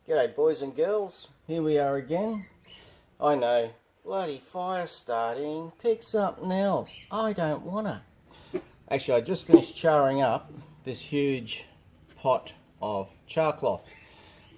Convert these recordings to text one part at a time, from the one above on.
G'day boys and girls, here we are again. I know, bloody fire starting, pick something else, I don't wanna. Actually, I just finished charring up this huge pot of char cloth.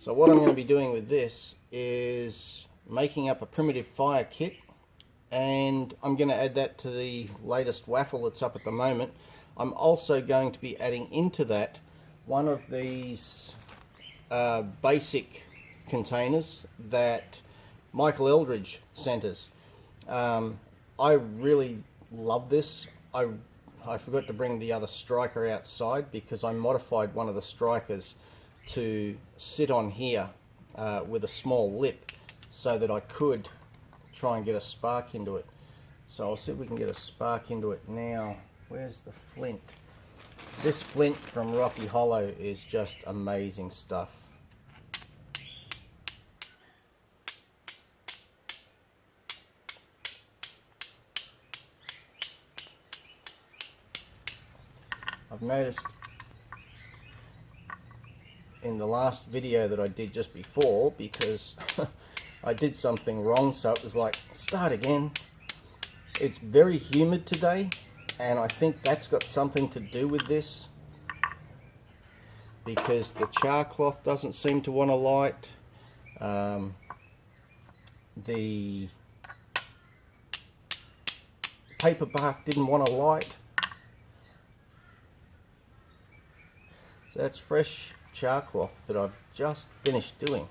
So what I'm going to be doing with this is making up a primitive fire kit, and I'm going to add that to the latest waffle that's up at the moment. I'm also going to be adding into that one of these basic containers that Michael Eldridge sent us. I really love this. I forgot to bring the other striker outside because I modified one of the strikers to sit on here with a small lip so that I could try and get a spark into it. So I'll see if we can get a spark into it now. Where's the flint? This flint from Rocky Hollow is just amazing stuff. I've noticed in the last video that I did just before, because I did something wrong, so it was like, start again. It's very humid today, and I think that's got something to do with this, because the char cloth doesn't seem to want to light. The paper bark didn't want to light. So that's fresh char cloth that I've just finished doing,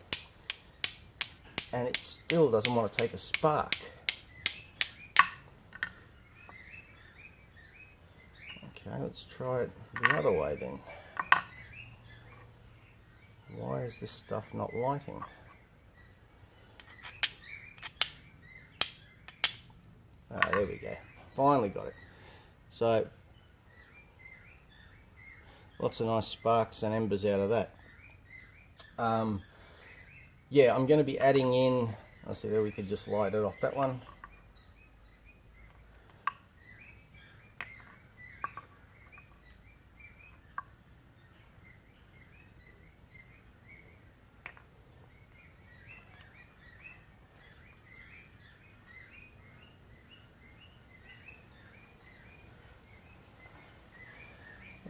and it still doesn't want to take a spark. Okay, let's try it the other way then. Why is this stuff not lighting? Ah, there we go. Finally got it. So lots of nice sparks and embers out of that. Yeah, I'm going to be adding in, let's see, there we could just light it off that one.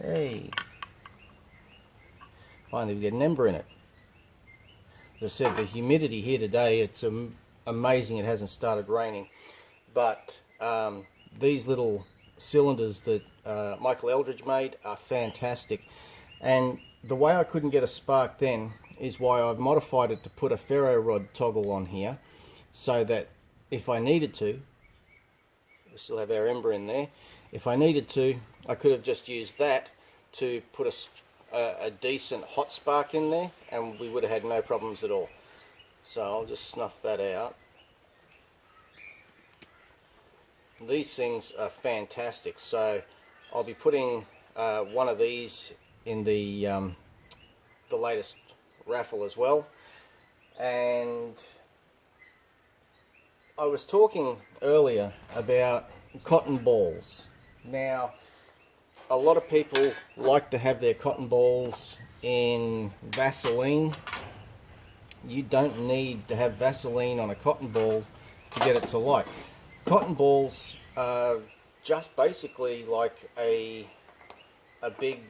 Hey, finally we get an ember in it. As I said, the humidity here today, it's amazing it hasn't started raining. But these little cylinders that Michael Eldridge made are fantastic. And the way I couldn't get a spark then is why I've modified it to put a ferro rod toggle on here, so that if I needed to, we still have our ember in there, if I needed to, I could have just used that to put a decent hot spark in there, and we would have had no problems at all. So I'll just snuff that out. These things are fantastic, so I'll be putting one of these in the latest raffle as well. And I was talking earlier about cotton balls. Now, a lot of people like to have their cotton balls in Vaseline. You don't need to have Vaseline on a cotton ball to get it to light. Cotton balls are just basically like a big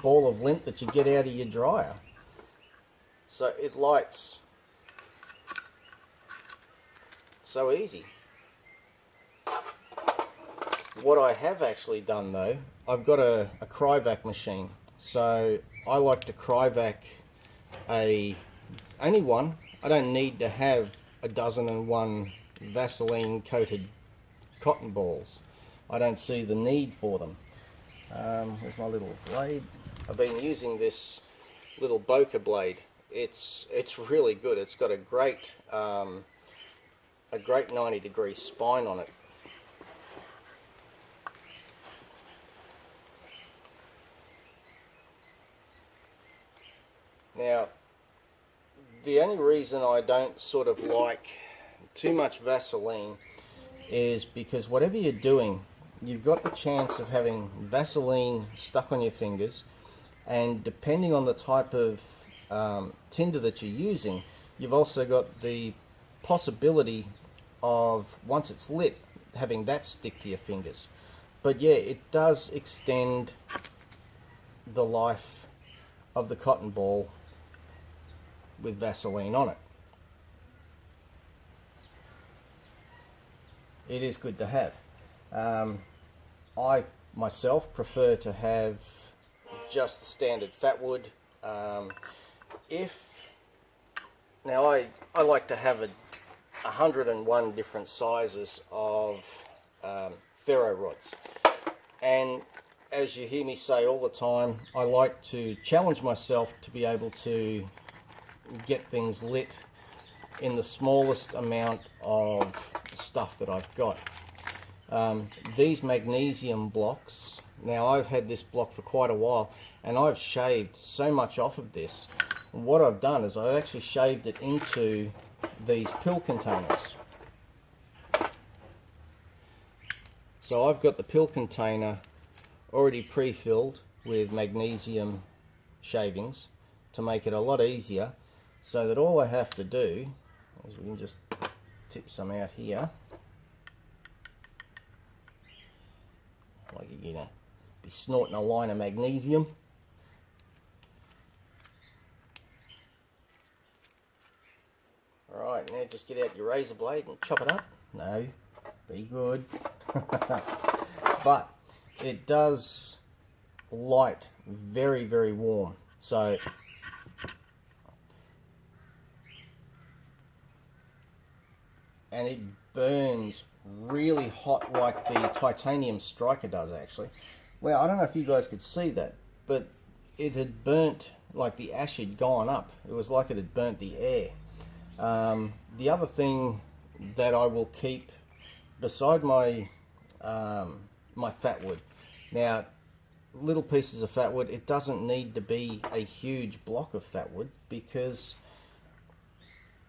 ball of lint that you get out of your dryer. So it lights so easy. What I have actually done though, I've got a Cryovac machine, so I like to Cryovac only one. I don't need to have 1,001 Vaseline coated cotton balls. I don't see the need for them. There's my little blade. I've been using this little bokeh blade. It's really good. It's got a great 90-degree spine on it. Now, the only reason I don't sort of like too much Vaseline is because whatever you're doing, you've got the chance of having Vaseline stuck on your fingers, and depending on the type of tinder that you're using, you've also got the possibility of, once it's lit, having that stick to your fingers. But yeah, it does extend the life of the cotton ball with Vaseline on it. It is good to have. I myself prefer to have just the standard fat wood. Now I like to have 101 different sizes of ferro rods, and as you hear me say all the time, I like to challenge myself to be able to get things lit in the smallest amount of stuff that I've got. These magnesium blocks, now I've had this block for quite a while, and I've shaved so much off of this. And what I've done is I've actually shaved it into these pill containers. So I've got the pill container already pre-filled with magnesium shavings to make it a lot easier, so that all I have to do is, we can just tip some out here, like you're gonna be snorting a line of magnesium. Alright, now just get out your razor blade and chop it up. No, be good. But it does light very, very warm. So and it burns really hot, like the titanium striker does actually. Well, I don't know if you guys could see that, but it had burnt, like the ash had gone up. It was like it had burnt the air. The other thing that I will keep beside my my fat wood, now little pieces of fat wood, it doesn't need to be a huge block of fat wood, because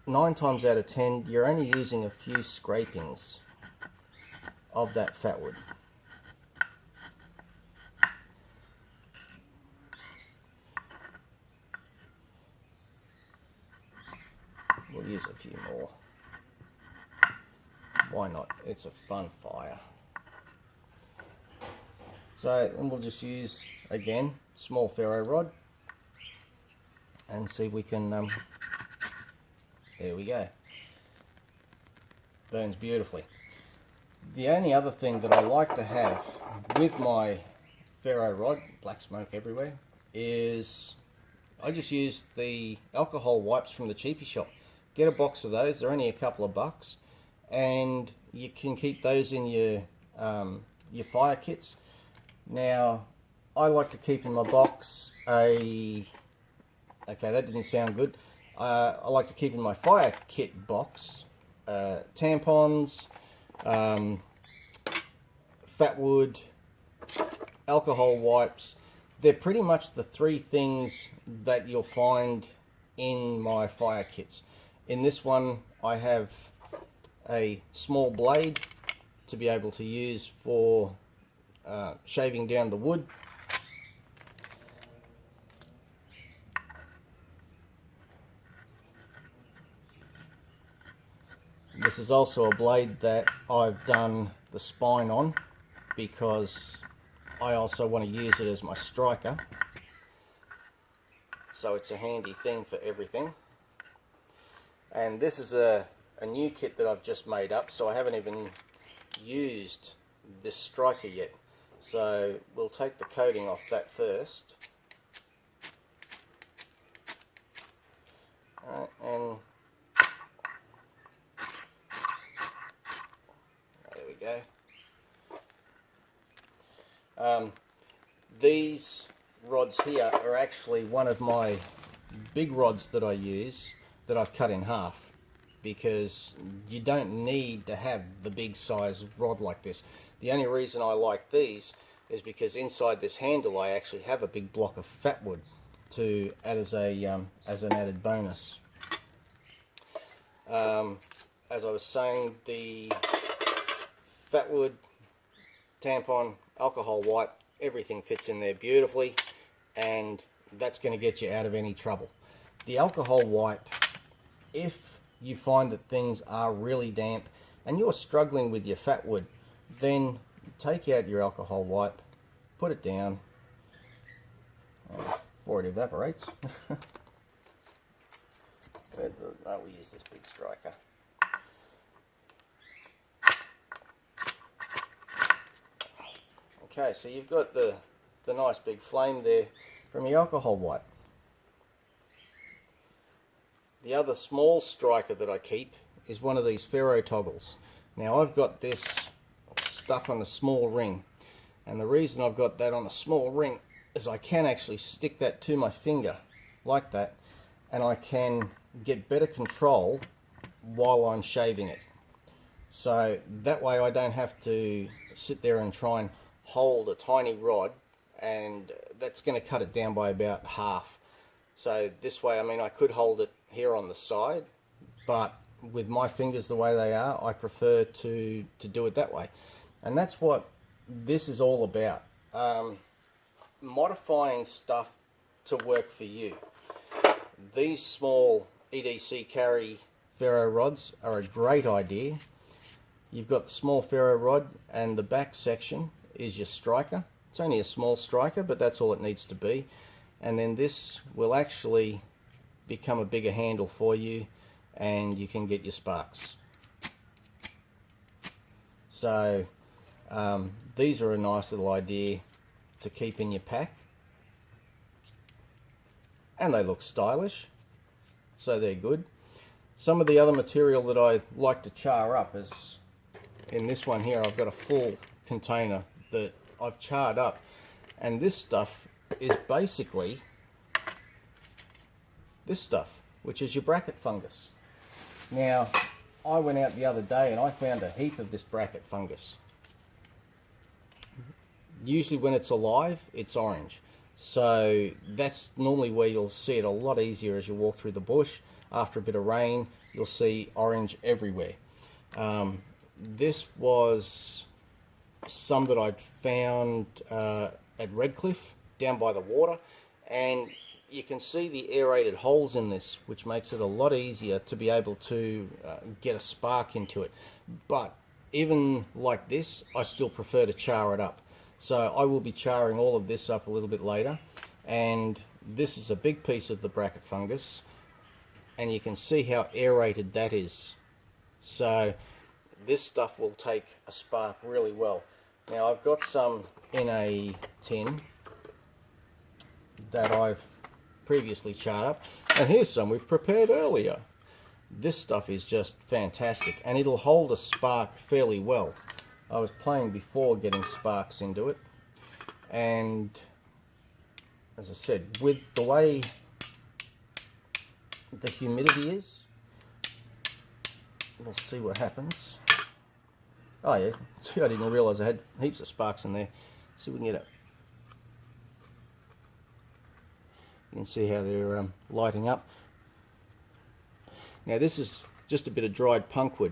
9 times out of 10 you're only using a few scrapings of that fat wood. We'll use a few more. Why not? It's a fun fire. So, and we'll just use, again, small ferro rod, and see if we can, there we go. Burns beautifully. The only other thing that I like to have with my ferro rod, black smoke everywhere, is I just use the alcohol wipes from the cheapy shop. Get a box of those, they're only a couple of bucks, and you can keep those in your fire kits. Now, I like to keep in my box okay, that didn't sound good. I like to keep in my fire kit box tampons, fat wood, alcohol wipes. They're pretty much the 3 things that you'll find in my fire kits. In this one, I have a small blade to be able to use for shaving down the wood. This is also a blade that I've done the spine on, because I also want to use it as my striker. So it's a handy thing for everything. And this is a new kit that I've just made up, so I haven't even used this striker yet. So we'll take the coating off that first. And there we go. These rods here are actually one of my big rods that I use, that I've cut in half, because you don't need to have the big size rod like this. The only reason I like these is because inside this handle I actually have a big block of fat wood to add as an added bonus. As I was saying, the fat wood, tampon, alcohol wipe, everything fits in there beautifully, and that's going to get you out of any trouble. the alcohol wipe, if you find that things are really damp and you're struggling with your fat wood, then take out your alcohol wipe, put it down before it evaporates. We'll use this big striker. Okay, so you've got the nice big flame there from your alcohol wipe. The other small striker that I keep is one of these ferro toggles. Now I've got this stuck on a small ring, and the reason I've got that on a small ring is I can actually stick that to my finger like that, and I can get better control while I'm shaving it. So that way I don't have to sit there and try and hold a tiny rod, and that's going to cut it down by about half. So this way, I mean, I could hold it here on the side, but with my fingers the way they are, I prefer to do it that way. And that's what this is all about. Modifying stuff to work for you. These small EDC carry ferro rods are a great idea. You've got the small ferro rod, and the back section is your striker. It's only a small striker, but that's all it needs to be. And then this will actually become a bigger handle for you, and you can get your sparks. So these are a nice little idea to keep in your pack, and they look stylish, so they're good. Some of the other material that I like to char up is in this one here. I've got a full container that I've charred up, and this stuff is basically this stuff, which is your bracket fungus. Now I went out the other day and I found a heap of this bracket fungus. Usually when it's alive, it's orange, so that's normally where you'll see it a lot easier as you walk through the bush. After a bit of rain, you'll see orange everywhere. This was some that I'd found at Redcliffe down by the water, and you can see the aerated holes in this, which makes it a lot easier to be able to get a spark into it. But even like this, I still prefer to char it up. So I will be charring all of this up a little bit later, and this is a big piece of the bracket fungus, and you can see how aerated that is. So this stuff will take a spark really well. Now I've got some in a tin that I've previously charred up, and here's some we've prepared earlier. This stuff is just fantastic, and it'll hold a spark fairly well. I was playing before getting sparks into it, and as I said, with the way the humidity is, we'll see what happens. Oh yeah, see, I didn't realise I had heaps of sparks in there. See if we can get it. You can see how they're lighting up. Now this is just a bit of dried punkwood.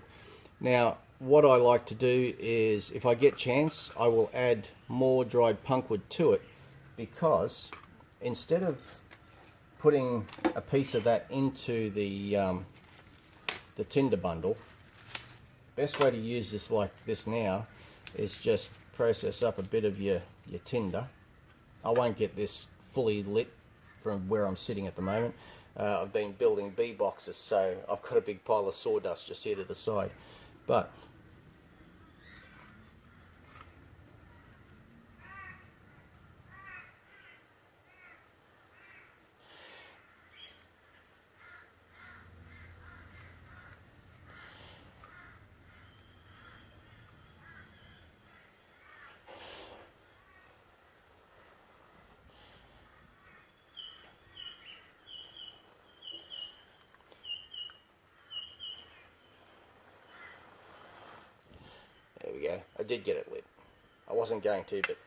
Now what I like to do is, if I get chance, I will add more dried punkwood to it, because instead of putting a piece of that into the tinder bundle, best way to use this like this now is just process up a bit of your tinder. I won't get this fully lit from where I'm sitting at the moment. I've been building bee boxes, so I've got a big pile of sawdust just here to the side. But there we go. I did get it lit. I wasn't going to, but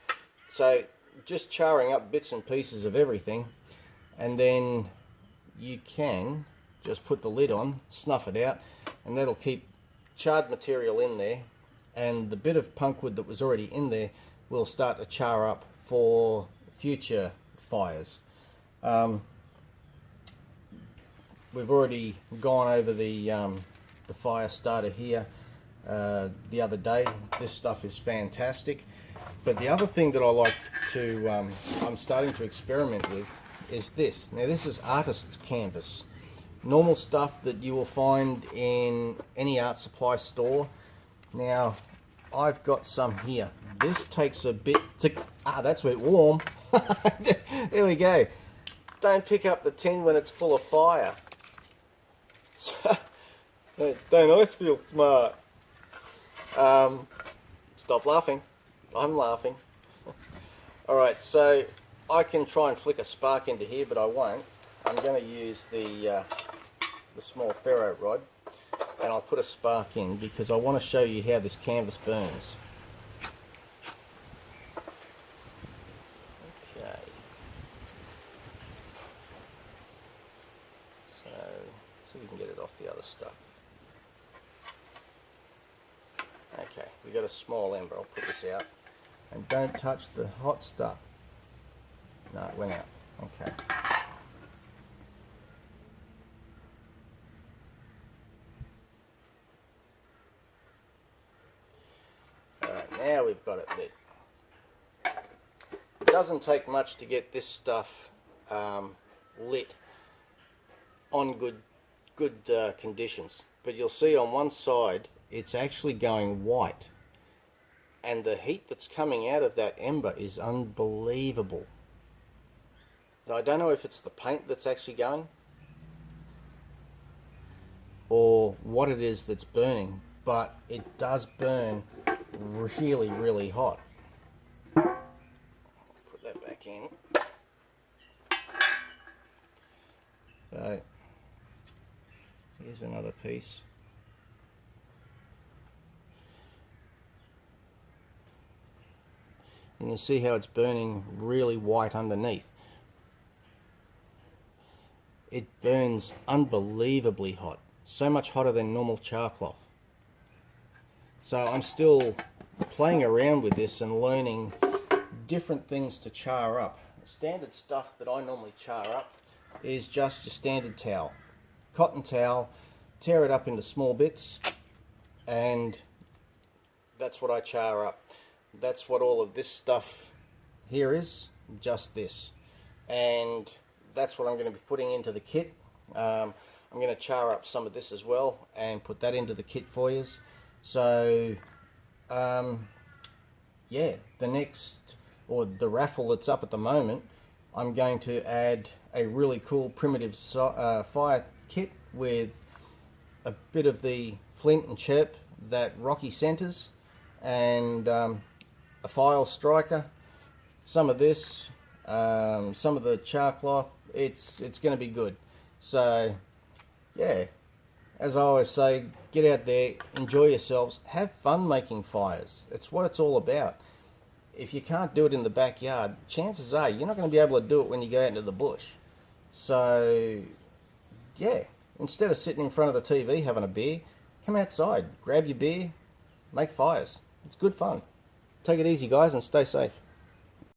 so just charring up bits and pieces of everything, and then you can just put the lid on, snuff it out, and that'll keep charred material in there, and the bit of punkwood that was already in there will start to char up for future fires. we've already gone over the fire starter here the other day. This stuff is fantastic. But the other thing that I like to, I'm starting to experiment with is this. Now this is artist's canvas. Normal stuff that you will find in any art supply store. Now I've got some here. This takes a bit to, that's where it's warm. There we go. Don't pick up the tin when it's full of fire. Don't I feel smart? Stop laughing. I'm laughing. Alright, so I can try and flick a spark into here, but I won't. I'm going to use the small ferro rod, and I'll put a spark in because I want to show you how this canvas burns. Okay. So, let's see if we can get it off the other stuff. Okay, we've got a small ember. I'll put this out. And don't touch the hot stuff. No, it went out. Okay. Alright, now we've got it lit. It doesn't take much to get this stuff lit on good conditions. But you'll see on one side it's actually going white. And the heat that's coming out of that ember is unbelievable. So I don't know if it's the paint that's actually going or what it is that's burning, but it does burn really, really hot. Put that back in. So here's another piece. And you see how it's burning really white underneath. It burns unbelievably hot. So much hotter than normal char cloth. So I'm still playing around with this and learning different things to char up. The standard stuff that I normally char up is just your standard towel. Cotton towel, tear it up into small bits, and that's what I char up. That's what all of this stuff here is, just this. And that's what I'm going to be putting into the kit. I'm going to char up some of this as well and put that into the kit for you. So, yeah, the next, or the raffle that's up at the moment, I'm going to add a really cool primitive fire kit with a bit of the flint and chirp that Rocky centers, and a file striker, some of this, some of the char cloth. It's going to be good. So yeah, as I always say, get out there, enjoy yourselves, have fun making fires. It's what it's all about. If you can't do it in the backyard, chances are you're not going to be able to do it when you go out into the bush. So yeah, instead of sitting in front of the TV having a beer, come outside, grab your beer, make fires. It's good fun. Take it easy, guys, and stay safe.